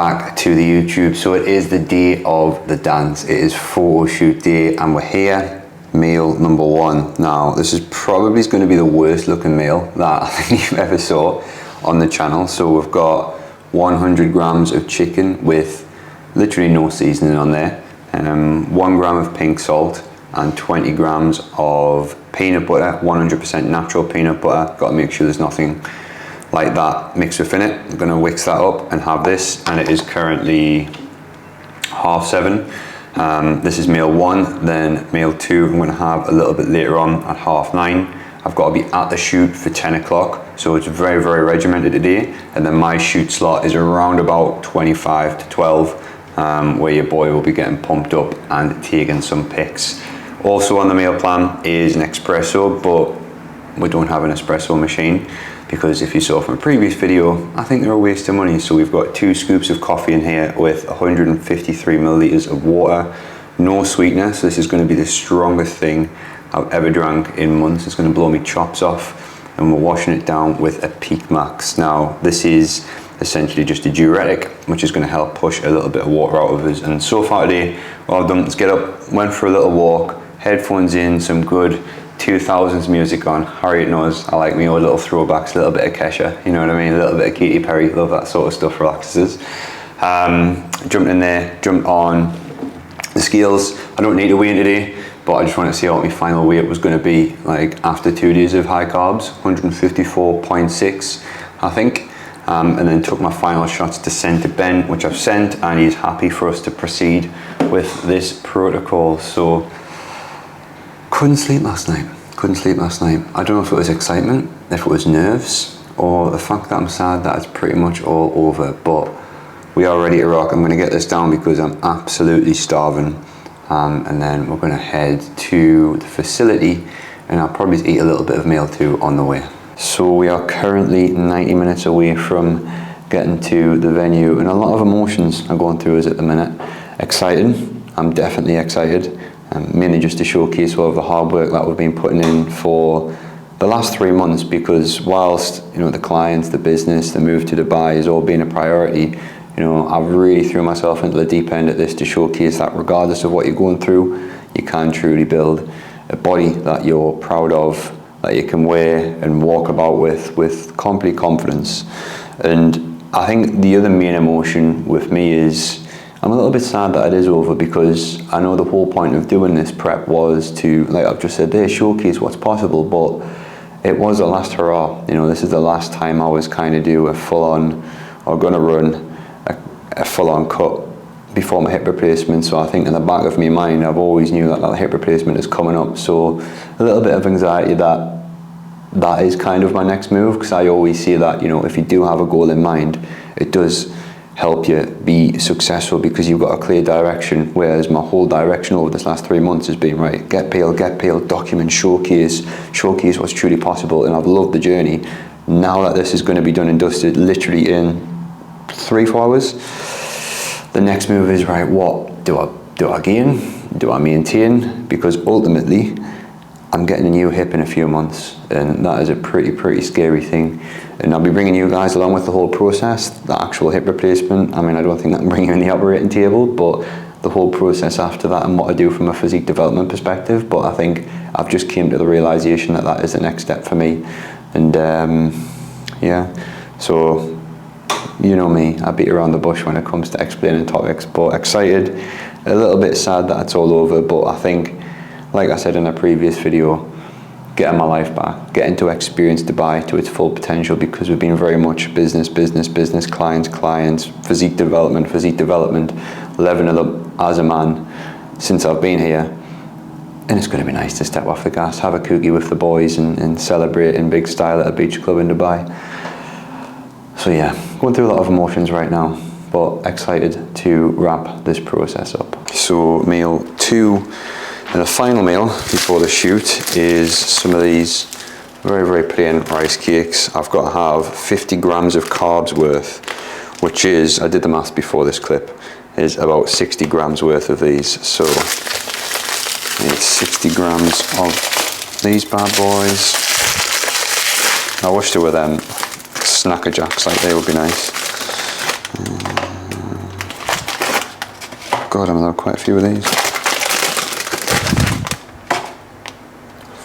back to the YouTube. So it is the day of the dance. It is photo shoot day and we're here. Meal number one. Now this is probably going to be the worst looking meal that I think you've ever saw on the channel. So we've got 100 grams of chicken with literally no seasoning on there, 1 gram of pink salt and 20 grams of peanut butter, 100% natural peanut butter. Got to make sure there's nothing like that mixed within it. I'm going to whisk that up and have this, and it is currently 7:30. This is meal one. Then meal two I'm going to have a little bit later on at 9:30. I've got to be at the shoot for 10 o'clock, so it's very, very regimented today. And then my shoot slot is around about 25 to 12, where your boy will be getting pumped up and taking some pics. Also on the meal plan is an espresso, but we don't have an espresso machine because if you saw from a previous video, I think they're a waste of money. So we've got 2 scoops of coffee in here with 153 milliliters of water, no sweetener. So this is going to be the strongest thing I've ever drank in months. It's going to blow me chops off, and we're washing it down with a Peak Max. Now this is essentially just a diuretic, which is going to help push a little bit of water out of us. And so far today, what I've done is get up, went for a little walk, headphones in, some good 2000s music on. Harriet knows I like me old little throwbacks, a little bit of Kesha, you know what I mean, a little bit of Katy Perry, love that sort of stuff, relaxes. Jumped in there, jumped on the scales. I don't need to weigh in today, but I just wanted to see what my final weight was going to be like after 2 days of high carbs, 154.6 I think. And then took my final shots to send to Ben, which I've sent, and he's happy for us to proceed with this protocol. So couldn't sleep last night. I don't know if it was excitement, if it was nerves, or the fact that I'm sad that it's pretty much all over, but we are ready to rock. I'm going to get this down because I'm absolutely starving, and then we're going to head to the facility, and I'll probably eat a little bit of meal too on the way. So we are currently 90 minutes away from getting to the venue, and a lot of emotions are going through us at the minute. Excited, I'm definitely excited. Mainly just to showcase all of the hard work that we've been putting in for the last 3 months, because whilst the clients, the business, the move to Dubai has all been a priority, I've really threw myself into the deep end at this to showcase that regardless of what you're going through, you can truly build a body that you're proud of, that you can wear and walk about with complete confidence. And I think the other main emotion with me is I'm a little bit sad that it is over, because I know the whole point of doing this prep was to, like I've just said there, showcase what's possible, but it was a last hurrah. This is the last time I was kind of do a full-on, or gonna run a full-on cut before my hip replacement. So I think in the back of my mind, I've always knew that hip replacement is coming up. So a little bit of anxiety that is kind of my next move, because I always see that, if you do have a goal in mind, it does help you be successful because you've got a clear direction, whereas my whole direction over this last 3 months has been, right, get pale, document, showcase what's truly possible. And I've loved the journey. Now that this is going to be done and dusted literally in 3-4 hours, the next move is, right, what do I gain? Do I maintain? Because ultimately I'm getting a new hip in a few months, and that is a pretty scary thing. And I'll be bringing you guys along with the whole process, the actual hip replacement. I mean, I don't think I can bring you in the operating table, but the whole process after that and what I do from a physique development perspective. But I think I've just came to the realization that is the next step for me. And yeah, so you know me, I beat around the bush when it comes to explaining topics, but excited, a little bit sad that it's all over. But I think, like I said in a previous video, getting my life back, getting to experience Dubai to its full potential, because we've been very much business, clients, physique development, leveling up as a man since I've been here. And it's going to be nice to step off the gas, have a cookie with the boys and celebrate in big style at a beach club in Dubai. So yeah, going through a lot of emotions right now, but excited to wrap this process up. So meal 2, and the final meal before the shoot is some of these very plain rice cakes. I've got to have 50 grams of carbs worth, which is, I did the maths before this clip, is about 60 grams worth of these. So it's 60 grams of these bad boys. I wish there were them Snacker Jacks, like they would be nice. God, I'm allowed quite a few of these.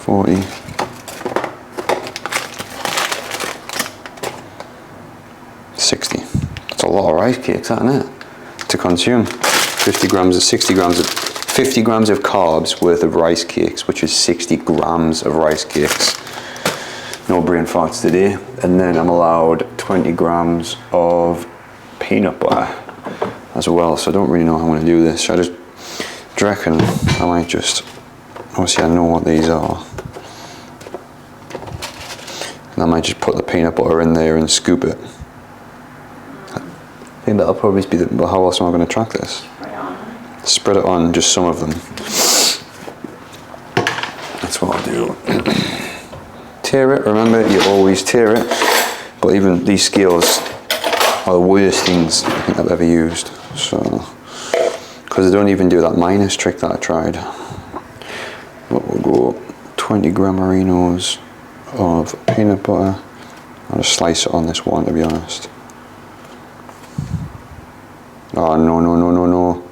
40. 60. That's a lot of rice cakes, isn't it? To consume. 50 grams of 60 grams of 50 grams of carbs worth of rice cakes, which is 60 grams of rice cakes. No brain farts today. And then I'm allowed 20 grams of peanut butter as well. So I don't really know how I'm going to do this. I just reckon I might just, obviously I know what these are. And I might just put the peanut butter in there and scoop it. I think that'll probably be the, well, how else am I going to track this? Spread it on, just some of them. That's what I'll do. Tear it, remember, you always tear it. But even these scales are the worst things I think I've ever used. So, because they don't even do that minus trick that I tried. But we'll go 20 grammarinos of peanut butter. I'll just slice it on this one, to be honest. Oh, no, no, no, no, no.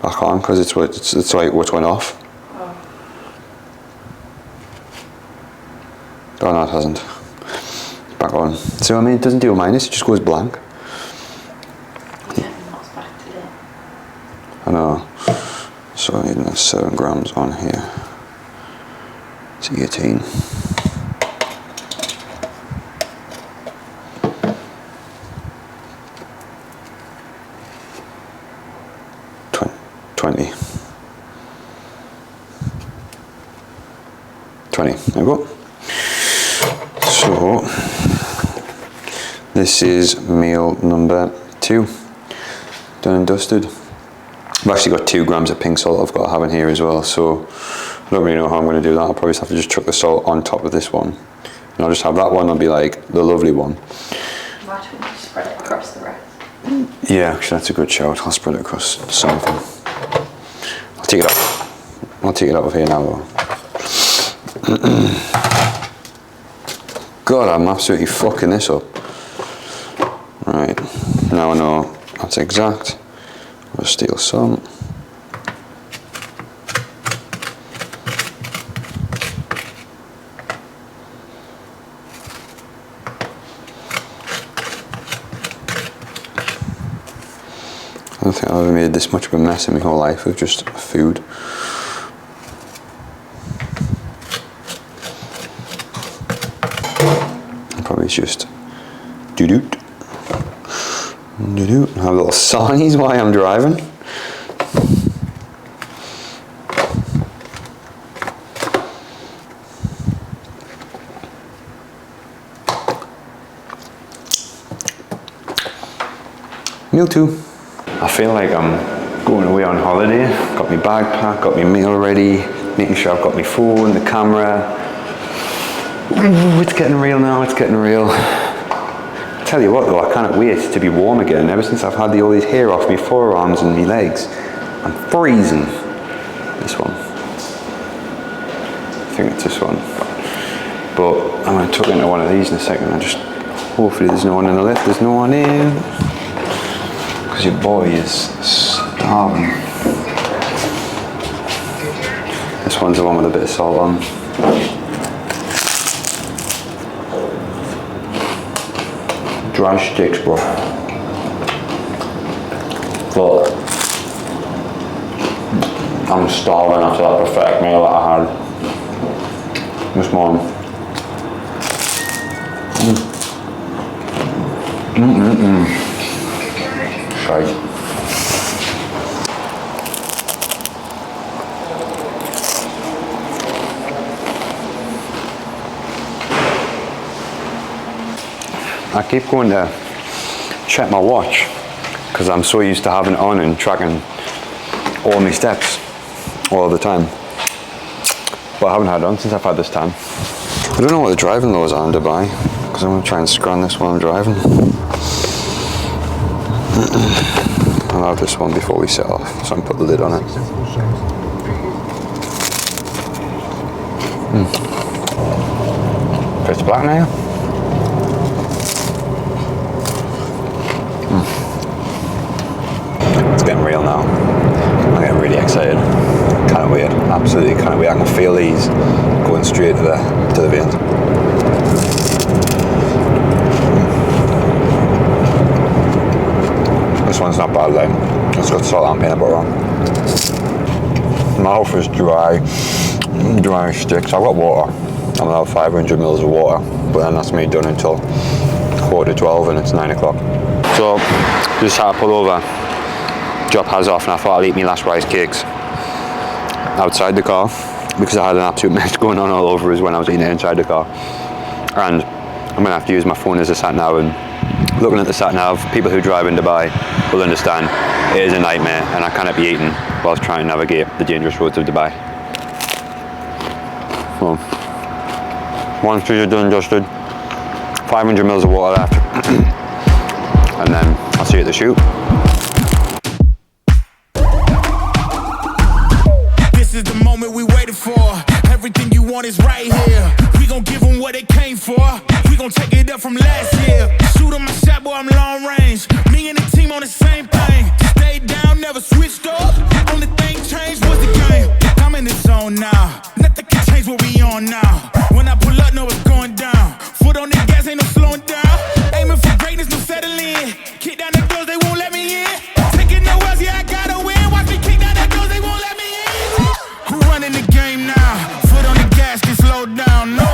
I can't, because it's like what's went off. Oh no, it hasn't. Back on. So I mean, it doesn't do a minus, it just goes blank. I know. So I need 7 grams on here. It's 18. 20. 20, there we go. So, this is meal number 2. Done and dusted. I've actually got 2 grams of pink salt I've got to have in here as well, so I don't really know how I'm going to do that. I'll probably just have to just chuck the salt on top of this one. And I'll just have that one, it'll be like the lovely one. Why don't you just spread it across the rest? Yeah, actually that's a good shout. I'll spread it across something. I'll take it out. I'll take it out of here now though. God, I'm absolutely fucking this up. Right, now I know that's exact. I'll steal some. I don't think I've ever made this much of a mess in my whole life with just food. Probably just doo-doot. Doo-doot. Have little sarnies while I'm driving. Meal 2. I feel like I'm going away on holiday. Got my bag packed, got my meal ready, making sure I've got my phone, the camera. Ooh, it's getting real now, it's getting real. I tell you what though, I can't wait to be warm again. Ever since I've had all these hair off my forearms and my legs, I'm freezing. This one. I think it's this one. But I'm going to tuck into one of these in a second. Hopefully there's no one in the lift, there's no one in. Because your boy is starving. This one's the one with a bit of salt on. Dry sticks, bro. But I'm starving after that perfect meal that I had this morning. Shite. I keep going to check my watch because I'm so used to having it on and tracking all my steps all the time. But I haven't had it on since I've had this tan. I don't know what the driving laws are in Dubai because I'm going to try and scran this while I'm driving. I'll have this one before we set off so I can put the lid on it. Pitch black now. It's getting real now. I'm getting really excited. Can't wait. Absolutely can't wait. I can feel these going straight to the veins. This one's not bad, like. It's got salt and peanut butter on. Mouth is dry as sticks. I've got water. I'm allowed 500 mils of water, but then that's me done until 11:45 and it's 9 o'clock. So, just had to pull over, drop has off, and I thought I'd eat my last rice cakes outside the car because I had an absolute mess going on all over us when I was eating it inside the car. And I'm gonna have to use my phone as a sat nav, and looking at the sat nav, people who drive in Dubai will understand it is a nightmare, and I cannot be eating whilst trying to navigate the dangerous roads of Dubai. So, once these are done and dusted, 500 mils of water left, and then I'll see you at the shoot. This is the moment we waited for. Everything you want is right here. We gon' give them what they came for. We gon' take it up from last year. Shoot on my shot, boy, I'm long range. Me and the team on the same thing. Stayed down, never switched up. Only thing changed was the game. I'm in the zone now. Nothing can change what we on now. When I pull up, know it's going down. Foot on the gas, ain't no slowing down. Aiming for greatness, no settling. Kick down the doors, they won't let me in. Taking no else, yeah, I gotta win. Watch me kick down the doors, they won't let me in. Who running the game now? Foot on the gas, can slow down. No,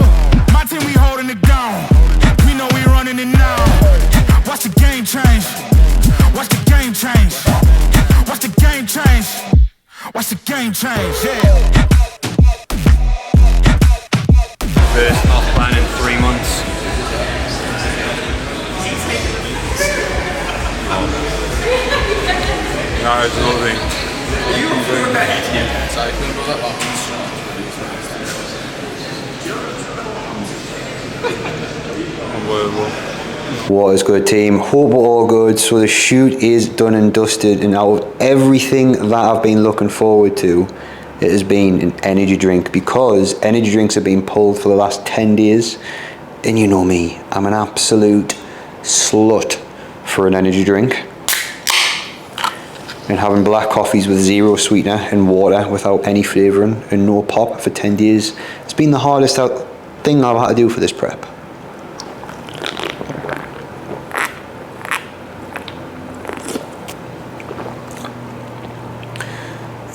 my team, we holding it down. We know we running it now. Watch the game change. Watch the game change. Watch the game change. Watch the game change, yeah. First off plan in 3 months. No, it's another thing. Unbelievable. What is good, team? Hope we're all good. So the shoot is done and dusted, and out of everything that I've been looking forward to, it has been an energy drink, because energy drinks have been pulled for the last 10 days, and you know me, I'm an absolute slut for an energy drink. And having black coffees with zero sweetener and water without any flavouring and no pop for 10 days, it's been the hardest thing I've had to do for this prep.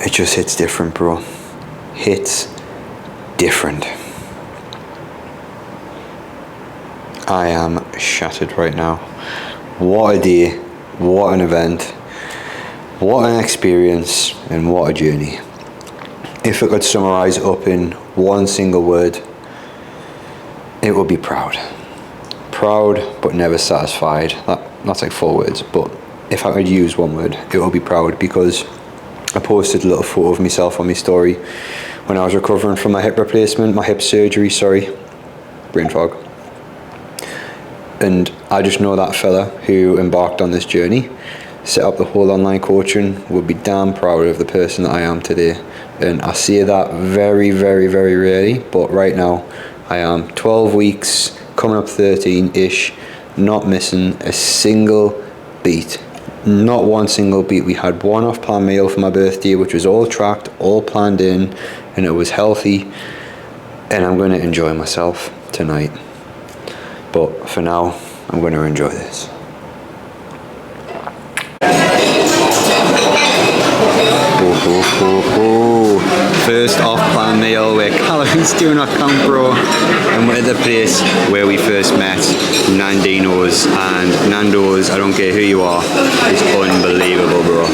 It just hits different, bro. Hits different. I am shattered right now. What a day, what an event, what an experience, and what a journey. If I could summarise up in one single word, it would be proud. Proud, but never satisfied. That's like 4 words, but if I could use one word, it would be proud, because I posted a little photo of myself on my story when I was recovering from my hip replacement, my hip surgery, brain fog. And I just know that fella who embarked on this journey, set up the whole online coaching, would be damn proud of the person that I am today. And I say that very, very, very rarely, but right now I am 12 weeks, coming up 13-ish, not missing a single beat. Not one single beat. We had one off-plan meal for my birthday, which was all tracked, all planned in, and it was healthy, and I'm going to enjoy myself tonight. But for now, I'm going to enjoy this. First off-plan meal where calories do not count, bro. And we're at the place where we first met, Nandino's. And Nando's, I don't care who you are, is unbelievable, bro.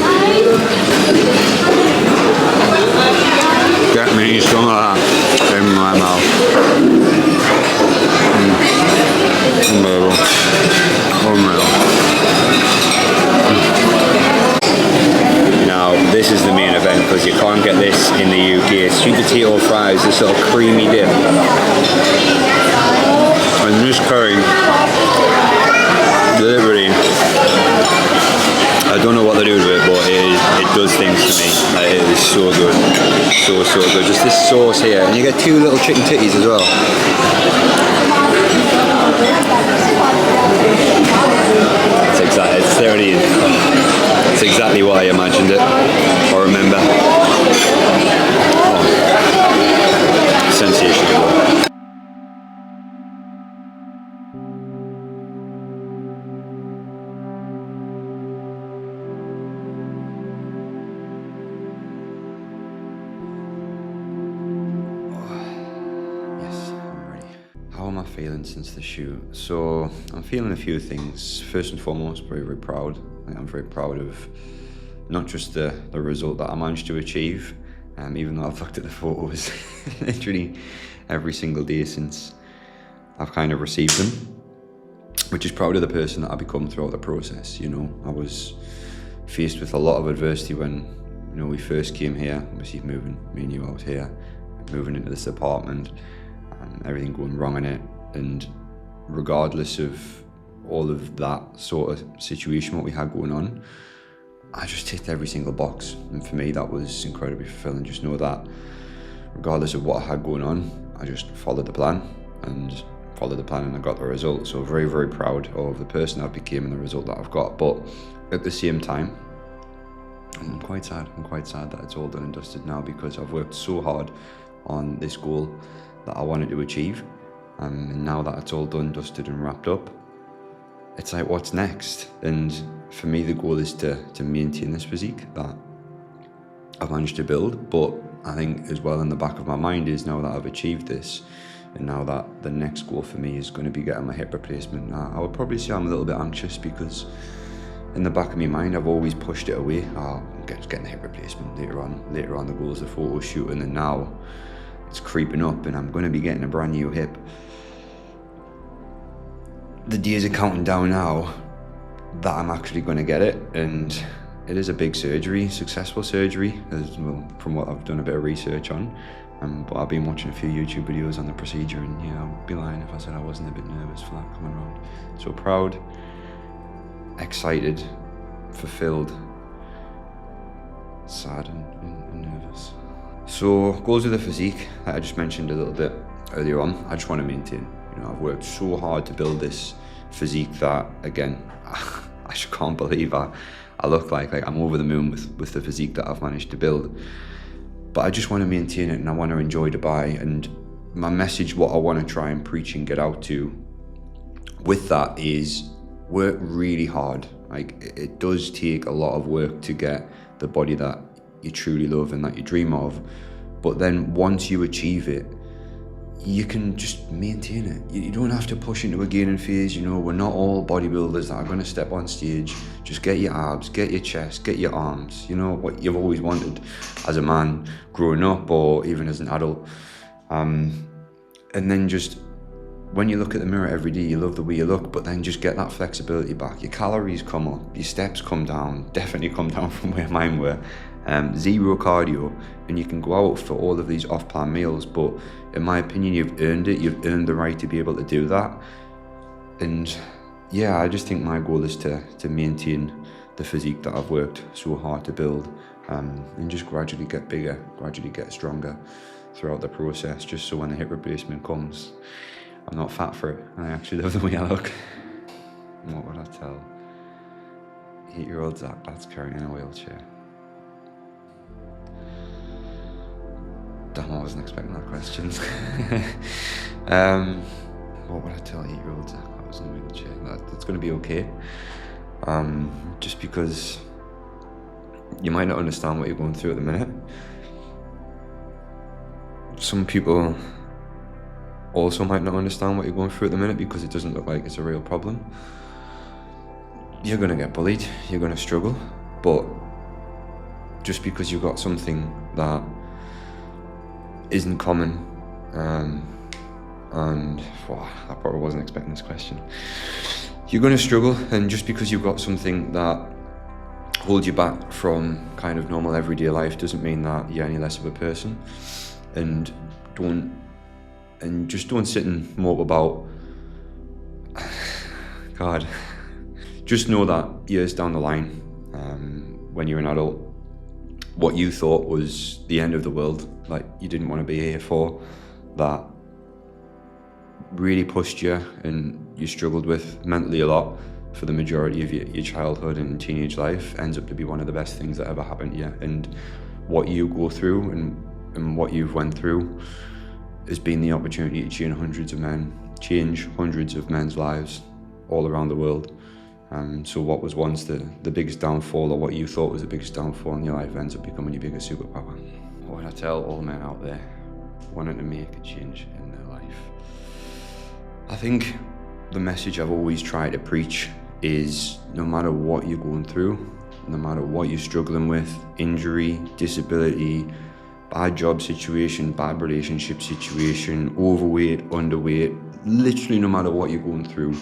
Get me some of that in my mouth. Unbelievable. Now, this is the main event, because you can't get this in the UK. It's sweet potato fries, this little creamy dip. And this curry, literally, I don't know what they do with it, but it does things to me. Like, it is so good. So good. Just this sauce here. And you get 2 little chicken titties as well. It's exactly, it's 30. That's exactly what I imagined it, or remember. Oh, sensational. Yes, I'm ready. How am I feeling since the shoot? So I'm feeling a few things. First and foremost, very, very proud. I'm very proud of not just the result that I managed to achieve, even though I've looked at the photos literally every single day since I've kind of received them, which is proud of the person that I've become throughout the process. You know, I was faced with a lot of adversity when, you know, we first came here, obviously moving me and you out here, moving into this apartment, and everything going wrong in it. And regardless of all of that sort of situation, what we had going on, I just ticked every single box. And for me, that was incredibly fulfilling. Just know that regardless of what I had going on, I just followed the plan and I got the result. So very, very proud of the person I've become and the result that I've got. But at the same time, I'm quite sad. I'm quite sad that it's all done and dusted now, because I've worked so hard on this goal that I wanted to achieve. And now that it's all done, dusted and wrapped up, it's like, what's next? And for me, the goal is to maintain this physique that I've managed to build. But I think as well in the back of my mind is, now that I've achieved this, and now that the next goal for me is going to be getting my hip replacement. I would probably say I'm a little bit anxious, because in the back of my mind, I've always pushed it away. I'm getting the hip replacement later on. The goal is the photo shoot, and then now it's creeping up, and I'm going to be getting a brand new hip. The days are counting down now that I'm actually going to get it, and it is a big surgery, successful surgery, as well, from what I've done a bit of research on. But I've been watching a few YouTube videos on the procedure, and yeah, I'd be lying if I said I wasn't a bit nervous for that coming around. So proud, excited, fulfilled, sad and nervous. So goals with the physique that I just mentioned a little bit earlier on, I just want to maintain. You know, I've worked so hard to build this physique that, again, I just can't believe I look like I'm over the moon with the physique that I've managed to build. But I just want to maintain it, and I want to enjoy Dubai. And my message, what I want to try and preach and get out to with that, is work really hard. Like, it does take a lot of work to get the body that you truly love and that you dream of. But then once you achieve it, you can just maintain it. You don't have to push into a gaining phase. You know, we're not all bodybuilders that are going to step on stage. Just get your abs, get your chest, get your arms. You know, what you've always wanted as a man growing up, or even as an adult. And then just, when you look at the mirror every day, you love the way you look, but then just get that flexibility back. Your calories come up, your steps come down, definitely come down from where mine were. Zero cardio, and you can go out for all of these off-plan meals. But in my opinion, you've earned it. You've earned the right to be able to do that. And yeah, I just think my goal is to maintain the physique that I've worked so hard to build, and just gradually get bigger, gradually get stronger throughout the process, just so when the hip replacement comes, I'm not fat for it, and I actually love the way I look. And what would I tell 8-year-old Zach that's carrying a wheelchair? Damn, I wasn't expecting that question. What would I tell 8-year-old Zach that was in a wheelchair? That's going to be okay. Just because you might not understand what you're going through at the minute. Some people also might not understand what you're going through at the minute, because it doesn't look like it's a real problem. You're going to get bullied, you're going to struggle, but just because you've got something that isn't common, and I probably wasn't expecting this question. You're going to struggle, and just because you've got something that holds you back from kind of normal everyday life doesn't mean that you're any less of a person. And just don't sit and mope about, God, just know that years down the line, when you're an adult, what you thought was the end of the world, like you didn't want to be here for, that really pushed you and you struggled with mentally a lot, for the majority of your childhood and teenage life ends up to be one of the best things that ever happened to you. And what you go through and what you've went through has been the opportunity to change hundreds of men's lives all around the world. So what was once the biggest downfall, or what you thought was the biggest downfall in your life, ends up becoming your biggest superpower. What would I tell all men out there wanting to make a change in their life? I think the message I've always tried to preach is, no matter what you're going through, no matter what you're struggling with, injury, disability, bad job situation, bad relationship situation, overweight, underweight, literally no matter what you're going through,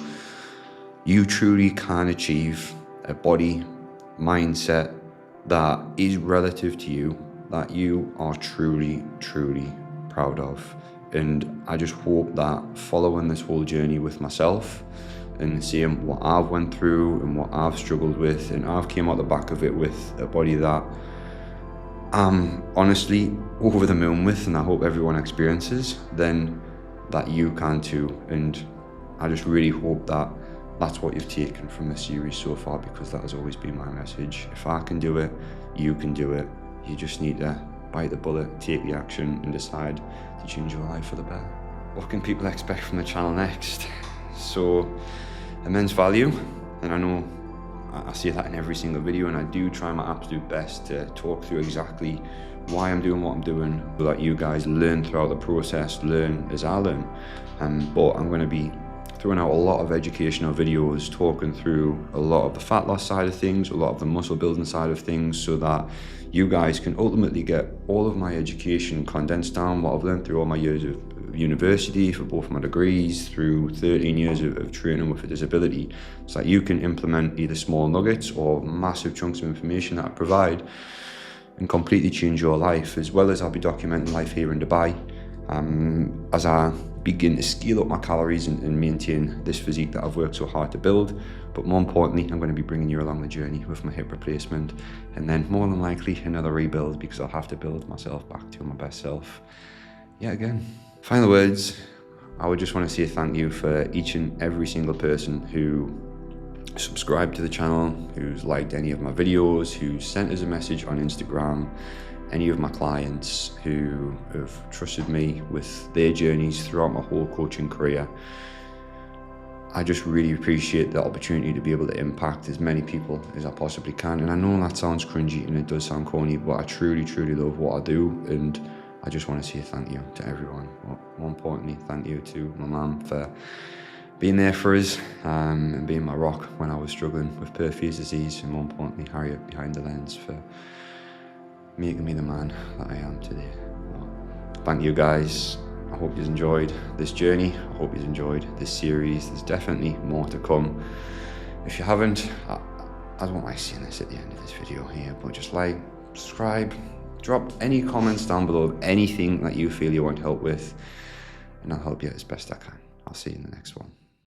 you truly can achieve a body, mindset that is relative to you, that you are truly, truly proud of. And I just hope that following this whole journey with myself and seeing what I've went through and what I've struggled with, and I've came out the back of it with a body that I'm honestly over the moon with, and I hope everyone experiences, then that you can too. And I just really hope that that's what you've taken from this series so far, because that has always been my message. If I can do it, you can do it. You just need to bite the bullet, take the action, and decide to change your life for the better. What can people expect from the channel next? So, immense value, and I know I say that in every single video, and I do try my absolute best to talk through exactly why I'm doing what I'm doing, so that you guys learn throughout the process, learn as I learn. But I'm going to be throwing out a lot of educational videos, talking through a lot of the fat loss side of things, a lot of the muscle building side of things, so that you guys can ultimately get all of my education condensed down, what I've learned through all my years of university, for both my degrees, through 13 years of training with a disability, so that you can implement either small nuggets or massive chunks of information that I provide and completely change your life. As well as I'll be documenting life here in Dubai as I begin to scale up my calories and maintain this physique that I've worked so hard to build. But more importantly, I'm going to be bringing you along the journey with my hip replacement, and then more than likely another rebuild, because I'll have to build myself back to my best self yet again. Final words, I would just want to say thank you for each and every single person who subscribed to the channel, who's liked any of my videos, who sent us a message on Instagram, any of my clients who have trusted me with their journeys throughout my whole coaching career. I just really appreciate the opportunity to be able to impact as many people as I possibly can. And I know that sounds cringy and it does sound corny, but I truly, truly love what I do. And I just want to say thank you to everyone. But more importantly, thank you to my mum for being there for us and being my rock when I was struggling with Perthes disease. And more importantly, Harriet behind the lens for making me the man that I am today. Well, thank you guys. I hope you've enjoyed this journey. I hope you've enjoyed this series. There's definitely more to come. If you haven't, I don't like seeing this at the end of this video here, but just like, subscribe, drop any comments down below of anything that you feel you want help with, and I'll help you as best I can. I'll see you in the next one.